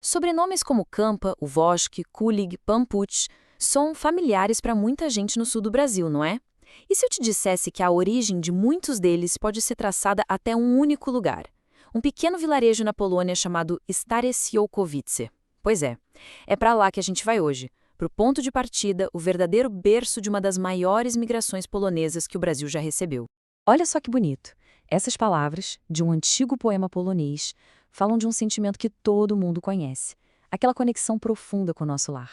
Sobrenomes como Campa, Uvoszki, Kulig, Pampuch são familiares para muita gente no sul do Brasil, não é? E se eu te dissesse que a origem de muitos deles pode ser traçada até um único lugar? Um pequeno vilarejo na Polônia chamado Stare Siołkowice. Pois é para lá que a gente vai hoje, para o ponto de partida, o verdadeiro berço de uma das maiores migrações polonesas que o Brasil já recebeu. Olha só que bonito. Essas palavras, de um antigo poema polonês, falam de um sentimento que todo mundo conhece, aquela conexão profunda com o nosso lar.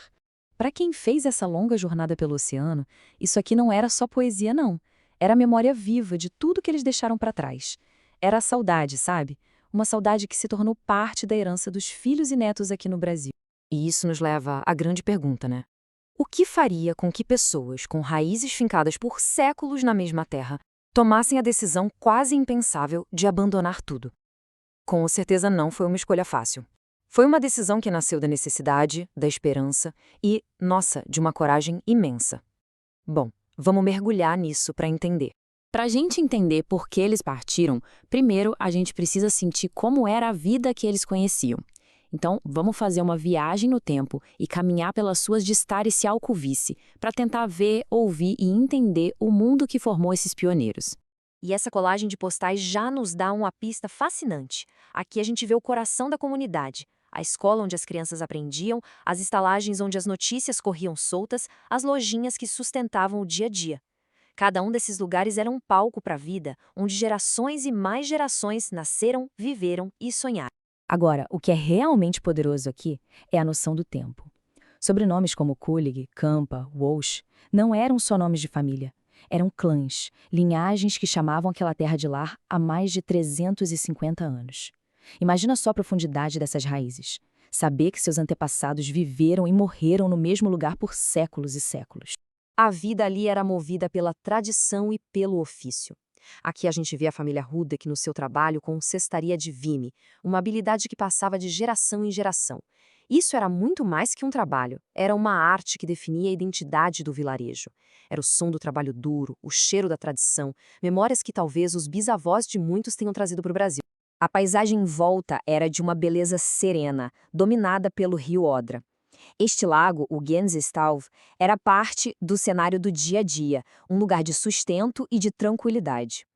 Para quem fez essa longa jornada pelo oceano, isso aqui não era só poesia, não. Era a memória viva de tudo que eles deixaram para trás. Era a saudade, sabe? Uma saudade que se tornou parte da herança dos filhos e netos aqui no Brasil. E isso nos leva à grande pergunta, né? O que faria com que pessoas com raízes fincadas por séculos na mesma terra tomassem a decisão quase impensável de abandonar tudo? Com certeza não foi uma escolha fácil. Foi uma decisão que nasceu da necessidade, da esperança e, nossa, de uma coragem imensa. Bom, vamos mergulhar nisso para entender. Para a gente entender por que eles partiram, primeiro a gente precisa sentir como era a vida que eles conheciam. Então, vamos fazer uma viagem no tempo e caminhar pelas suas de Stare Siołkowice para tentar ver, ouvir e entender o mundo que formou esses pioneiros. E essa colagem de postais já nos dá uma pista fascinante. Aqui a gente vê o coração da comunidade, a escola onde as crianças aprendiam, as estalagens onde as notícias corriam soltas, as lojinhas que sustentavam o dia a dia. Cada um desses lugares era um palco para a vida, onde gerações e mais gerações nasceram, viveram e sonharam. Agora, o que é realmente poderoso aqui é a noção do tempo. Sobrenomes como Kulig, Campa, Walsh não eram só nomes de família. Eram clãs, linhagens que chamavam aquela terra de lar há mais de 350 anos. Imagina só a profundidade dessas raízes. Saber que seus antepassados viveram e morreram no mesmo lugar por séculos e séculos. A vida ali era movida pela tradição e pelo ofício. Aqui a gente vê a família Rudek no seu trabalho com cestaria de vime, uma habilidade que passava de geração em geração. Isso era muito mais que um trabalho, era uma arte que definia a identidade do vilarejo. Era o som do trabalho duro, o cheiro da tradição, memórias que talvez os bisavós de muitos tenham trazido para o Brasil. A paisagem em volta era de uma beleza serena, dominada pelo rio Odra. Este lago, o Gänsestauv, era parte do cenário do dia a dia, um lugar de sustento e de tranquilidade.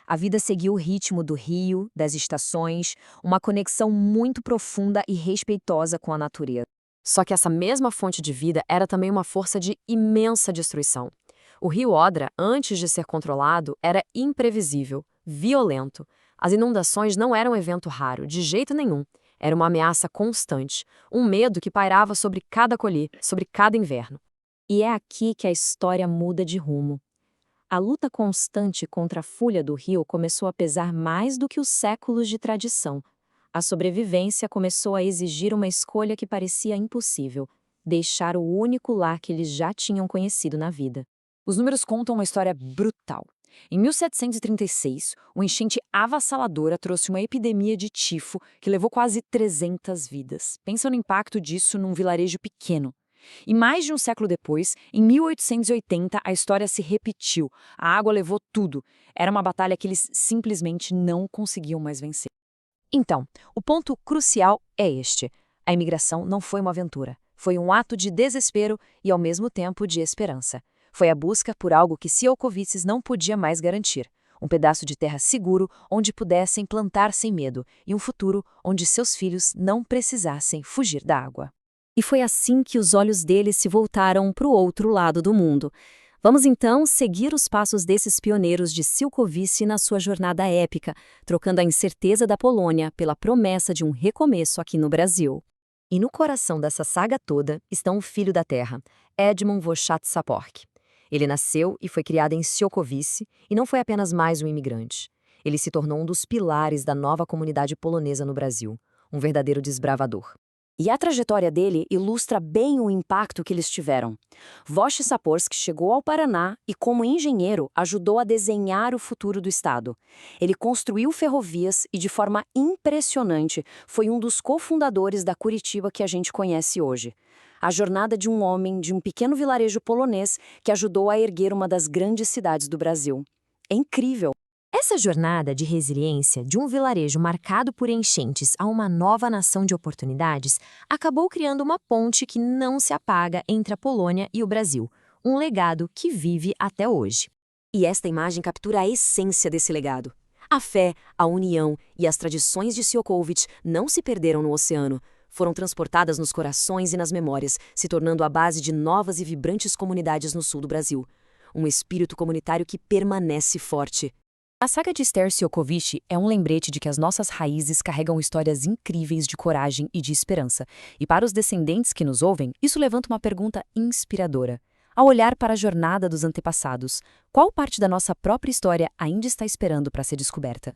A vida seguia o ritmo do rio, das estações, uma conexão muito profunda e respeitosa com a natureza. Só que essa mesma fonte de vida era também uma força de imensa destruição. O rio Odra, antes de ser controlado, era imprevisível, violento. As inundações não eram um evento raro, de jeito nenhum. Era uma ameaça constante, um medo que pairava sobre cada colher, sobre cada inverno. E é aqui que a história muda de rumo. A luta constante contra a fúria do rio começou a pesar mais do que os séculos de tradição. A sobrevivência começou a exigir uma escolha que parecia impossível: deixar o único lar que eles já tinham conhecido na vida. Os números contam uma história brutal. Em 1736, uma enchente avassaladora trouxe uma epidemia de tifo que levou quase 300 vidas. Pensa no impacto disso num vilarejo pequeno. E mais de um século depois, em 1880, a história se repetiu. A água levou tudo. Era uma batalha que eles simplesmente não conseguiam mais vencer. Então, o ponto crucial é este. A imigração não foi uma aventura. Foi um ato de desespero e, ao mesmo tempo, de esperança. Foi a busca por algo que Siołkowice não podia mais garantir. Um pedaço de terra seguro onde pudessem plantar sem medo e um futuro onde seus filhos não precisassem fugir da água. E foi assim que os olhos deles se voltaram para o outro lado do mundo. Vamos então seguir os passos desses pioneiros de Siołkowice na sua jornada épica, trocando a incerteza da Polônia pela promessa de um recomeço aqui no Brasil. E no coração dessa saga toda estão o filho da terra, Edmund Wojciech-Saporski. Ele nasceu e foi criado em Siołkowice e não foi apenas mais um imigrante. Ele se tornou um dos pilares da nova comunidade polonesa no Brasil, um verdadeiro desbravador. E a trajetória dele ilustra bem o impacto que eles tiveram. Wojciech-Saporski chegou ao Paraná e, como engenheiro, ajudou a desenhar o futuro do estado. Ele construiu ferrovias e, de forma impressionante, foi um dos cofundadores da Curitiba que a gente conhece hoje. A jornada de um homem de um pequeno vilarejo polonês que ajudou a erguer uma das grandes cidades do Brasil. É incrível! Essa jornada de resiliência de um vilarejo marcado por enchentes a uma nova nação de oportunidades acabou criando uma ponte que não se apaga entre a Polônia e o Brasil, um legado que vive até hoje. E esta imagem captura a essência desse legado. A fé, a união e as tradições de Siokowiec não se perderam no oceano. Foram transportadas nos corações e nas memórias, se tornando a base de novas e vibrantes comunidades no sul do Brasil. Um espírito comunitário que permanece forte. A saga de Esther Siokowiec é um lembrete de que as nossas raízes carregam histórias incríveis de coragem e de esperança. E para os descendentes que nos ouvem, isso levanta uma pergunta inspiradora. Ao olhar para a jornada dos antepassados, qual parte da nossa própria história ainda está esperando para ser descoberta?